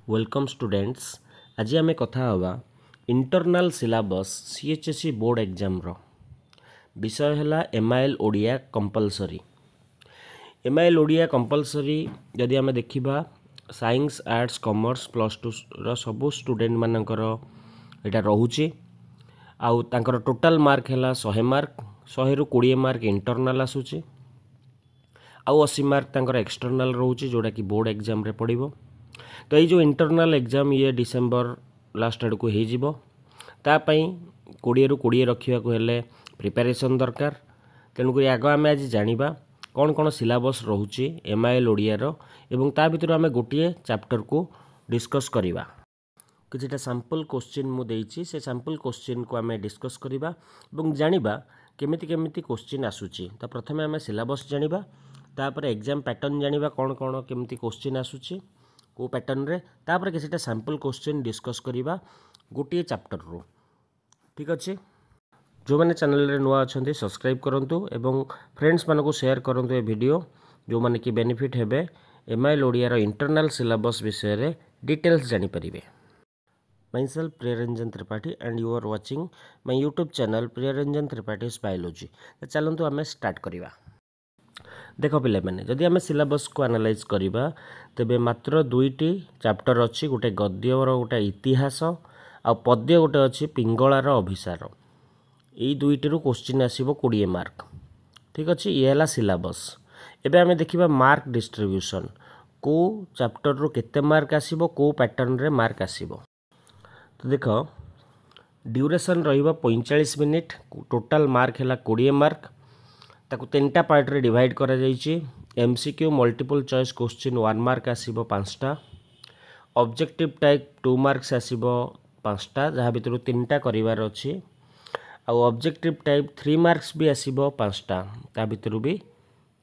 Welcome students. आज आम कथा हवा internal syllabus CHSE board exam रो विषय है MIL Odia compulsory. MIL Odia compulsory जदि आम देखा science arts commerce plus two सबू स्टूडेंट मानकर यहाँ रोचे आउ तांकर टोटाल मार्क है 100 मार्क 100 रु 20 मार्क इंटरनल आसूची आउ 80 मार्क तांकर एक्सटर्नाल रोचे जोड़ा कि बोर्ड एग्जाम रे पड़िबो। तो ये जो इंटरनल एग्जाम ये डिसेम्बर लास्ट आड़ को हो तापाई 20 रु 20 रखा हेले प्रिपेरेसन दरकार। तेणुक आग आम आज जाना कौन कौन सिलेबस रोचे एमआईएल ओडियार एवं ता भितर आम गोटे चैप्टर को डिस्कस करवा। किछिटा सैंपल क्वेश्चन मुझे से सैंपल क्वेश्चन को आम डिस्कस करवा और जाना केमिति केमिति क्वेश्चन आसूची। तो प्रथमे आम सिलेबस जाना तापर एग्जाम पैटर्न जाना कौन कौन केमिति क्वेश्चन आसूची को पैटर्न रे तापर किछिटा सैंपल क्वेश्चन डिस्कस करवा गोटे चैप्टर रो। ठीक अच्छे जो मैंने चैनल रे नुआ अच्छा सब्सक्राइब करूँ एवं फ्रेंड्स मानक शेयर करूँ ए वीडियो जो मैंने कि बेनिफिट हेबे एमआईएल ओडियार इंटरनल सिलेबस विषय रे डिटेल्स जानीपारे। myself Priyaranjan Tripathi and you are watching my YouTube channel Priyaranjan Tripathi biology. तो चलतु आम स्टार्ट करवा। देख पे मैंने जदि आम सिलेबस को एनालाइज करवा तेबे मात्र दुईटी चैप्टर अच्छी गोटे गद्य और गोटे इतिहास आ पद्य गोटे अच्छी पिंगलार अभिसार। यही दुईटी क्वेश्चन आसो 20 मार्क। ठीक अच्छे ये है सिलेबस। एबे आम देखा मार्क डिस्ट्रीब्यूशन को चैप्टर रू केते मार्क आसीबो को पैटर्न रे मार्क आसीबो। तो देख ड्यूरेशन रहिबो 45 मिनिट टोटाल मार्क है 20 मार्क ताकू 3टा पार्ट रे डिवाइड करा जाइछि। MCQ multiple choice question 1 mark आसीबो 5टा, ऑब्जेक्टिव टाइप 2 मार्क्स आसीबो 5टा जहाँ भितर 3टा करिवार अछि आ ऑब्जेक्टिव टाइप 3 मार्क्स भी आसीबो 5टा ता भितर भी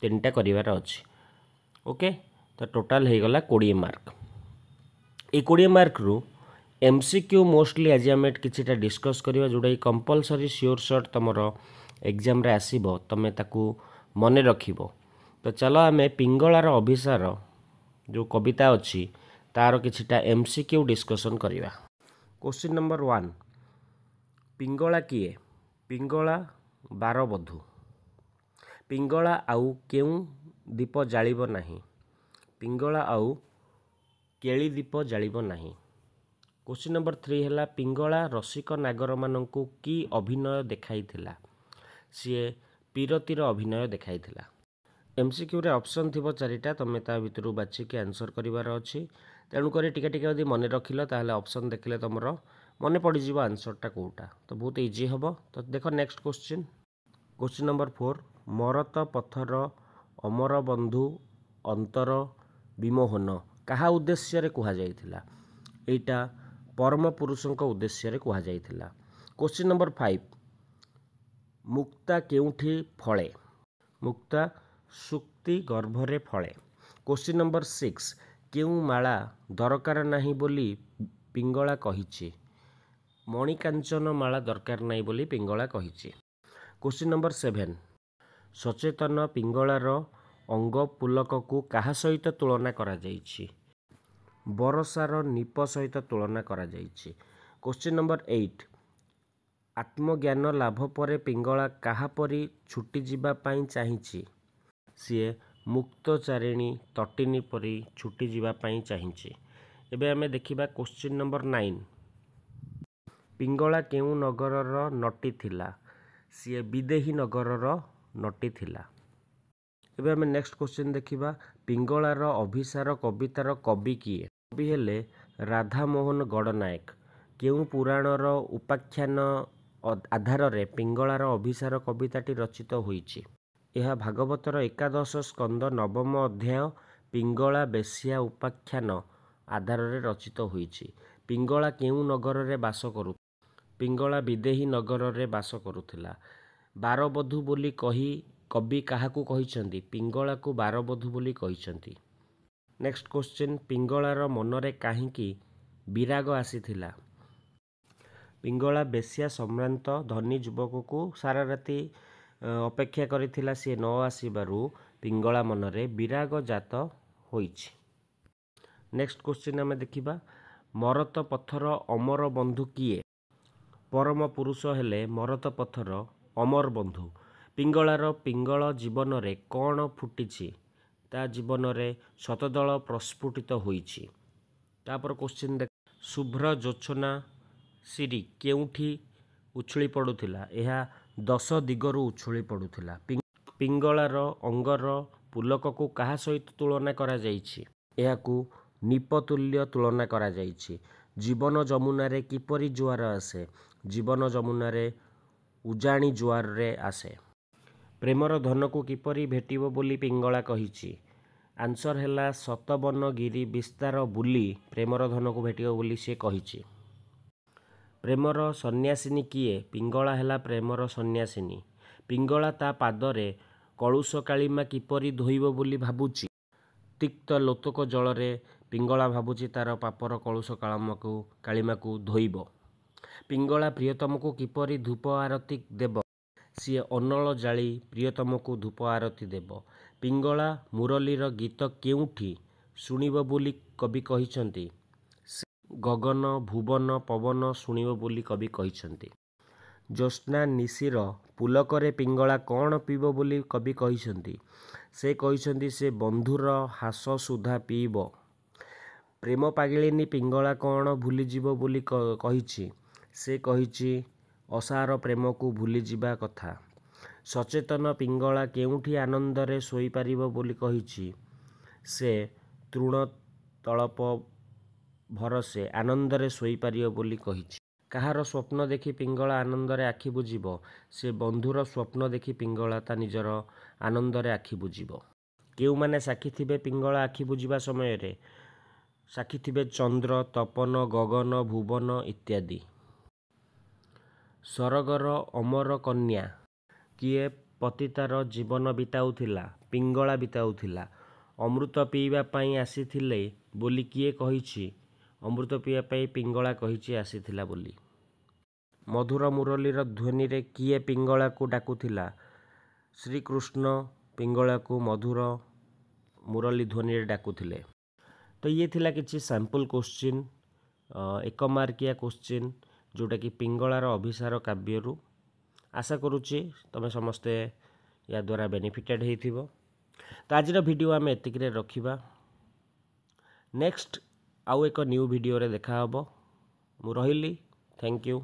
3टा करिवार अछि। ओके तो टोटाल हे गला 20 मार्क। ए 20 मार्क रु एमसीक्यू मोस्टली आज आम किछिटा डिस्कस करवा जोड़ा कंपलसरी श्योर शॉट तुमर एग्जाम रे आसीबो तमे ताकू मने रखिबो। तो चलो आम पिंगलार अभिसार जो कविता अच्छी तार किछिटा एमसीक्यू डिस्कसन करवा। क्वेश्चन नंबर 1 पिंगला किए? पिंगला 12 बधू। पिंगला आउ केउ दीप जालिबो नाही? पिंगला आउ केली दीप जालिबो नाही। क्वेश्चन नंबर 3 है पिंगला रसिक नागर मानू की अभिनय देखाइथिला? सी पीरतीर अभिनय देखाइथिला। एमसीक्यू रे ऑप्शन थिबो 4टा तमे ता भितरु बाछिके आंसर करिवार अछि। तेणु करी टिके टिके यदि मन रखिल ताहले ऑप्शन देखिले तुमर मन पड़ जिवो आंसरटा कोटा तो बहुत इजी हबो। तो देखो नेक्स्ट क्वेश्चन। क्वेश्चन नंबर 4 मरत पथर अमर बंधु अंतर विमोहन कहा उद्देश्य रे कुहा जाइथिला? एटा परम पुरुषों उद्देश्य रे कुहा जाइथिला। क्वेश्चन नंबर 5 मुक्ता केउठी फळे? मुक्ता सुक्ति गर्भरे फळे। क्वेश्चन नंबर 6 केउ माला दरकार नाही बोली पिंगला कहिछि? मणिकांचन माला दरकार नाही बोली पिंगला कहिछि। क्वेश्चन नंबर 7 सचेतन पिंगलार अंग पुलक को काहा सहित तुलना करा जाइछि? बरसार नीप सहित तुलना करा जाइछि। क्वेश्चन नंबर 8 आत्मज्ञान लाभ परे पिंगला काहा परी छुटी जिबा पाई चाहिछि? सीए मुक्तचारिणी तटिनी परी छुटी जिबा पाई चाहिछि। एबे हमें देखिबा क्वेश्चन नंबर 9 पिंगला केउ नगरर नटी थिला? सीए विदेही नगरर नटी थिला। एबे हमें नेक्स्ट क्वेश्चन देखिबा पिंगलार अभिसार कवितार कवि किए? कवि हेले राधामोहन गड़नायक। केउ पुराणर उपाख्यान आधार रे पिंगलार अभिसार कविताटी रचित होईछि? यह भागवतर 11 स्कंद 9 अध्याय पिंगला बेश्या उपाख्यान आधार रे रचित होईछि। पिंगला केउ नगर रे बास करू? पिंगला विदेही नगर रे बास करुथिला। 12 बधू बोली कही कवि काहाकू कहिसंती? पिंगला को 12 बधू बोली कहिसंती। नेक्स्ट क्वेश्चन पिंगलार मनरे काहींकी विराग आसीथिला? पिंगला बेश्या सम्रांत धनी युवक को सारा राति अपेक्षा करिथिला सी न आसीबारु पिंगला मनरे विराग जात होईछि। नेक्स्ट क्वेश्चन आम देखा मरत पथर अमर बंधु किए परम पुरुष हेले मरत पथर अमर बंधु पिंगलार पिंगल जीवन रे कौन फुटी ता जीवन रे शतदल प्रस्फुटित होईछि। तापर क्वेश्चन देख शुभ्र जोत्सना सिरी केउठी उछुली पड़ुथिला यह 10 दिगरु उछुली पड़ुथिला। पिंगलार अंगर पुलक को कहा सहित तुलना करा जाइछि एहाकू निपतुल्य तुलना करा जाइछि। जीवन जमुना रे किपरि जुआर आसे जीवन जमुना रे उजाणी जुआर रे आसे। प्रेमर धन को किपरि भेटिबो बोली पिंगला कहिछि आंसर हैला सतवन गिरी विस्तार बुली प्रेमर धन को भेटिबो बोली से कहिछि। प्रेमर सन्यासिनी किए पिंगला हैला प्रेमर सन्यासिनी। पिंगला ता पादरे कलुष कालीमा किपरि धोइबो बोली भाबुछि तिक्त लोतक जल रे पिंगला भाबुछि तार पापर कलुष कालीमा को धोइबो। पिंगला प्रियतम को किपरि धूप आरती देव सी अनल जाली प्रियतम को धूप आरती देव। पिंगला मुरलीर गीत केउठी शुणिब बोली कवि कहिछंती गगन भुवन पवन शुणिब बोली कवि कहिछंती। ज्योत्स्ना निशिर पुलकरे पिंगला कौन पीब बोली कवि कहिछंती से कहिछंती से बंधुर हास सुधा पीब। प्रेम पागिलिनी पिंगला कौन भूलीजीव बोली कहिछि से कहिछि असार प्रेम को भूलीजिबा कथा। सचेतन पिंगला केउठी आनंदरे सोई पारिब बोली कहिछि से तृण तळप भरसे आनंदरे सोई पारिब बोली कहिछि। कहार स्वप्न देखि पिंगला आनंदरे आखि बुझिब से बंधुर स्वप्न देखि पिंगला ता निजर आनंदरे आखि बुझिब। केउ माने साक्षी थिबे पिंगला आखि बुझिबा समय रे साक्षी थिबे चंद्र तपन गगन भुवन इत्यादि। सरगर अमर कन्या किए पतितार जीवन बिताउथिला पिंगला बिताउथिला। अमृत पीवा पाई आसीथिले बोली किए कहिछि अमृत पीवा पाई पिंगला कहिछि आसीथिला बोली। मधुर मुरलीर ध्वनि रे किए पिंगला को डाकुथिला श्रीकृष्ण पिंगला को मधुर मुरली ध्वनि रे डाकुथिले। तो ये थिला किछि सैंपल क्वेश्चन 1 मार्किया क्वेश्चन जोटा कि पिंगलार अभिसार काव्यरू। आशा करुच्ची तुम समस्ते या द्वारा बेनिफिटेड होइथिबो। तो आज वीडियो आम एतिक रखिबा। नेक्स्ट आउ एक न्यू वीडियो रे देखा हबो। मु रहिली। Thank you.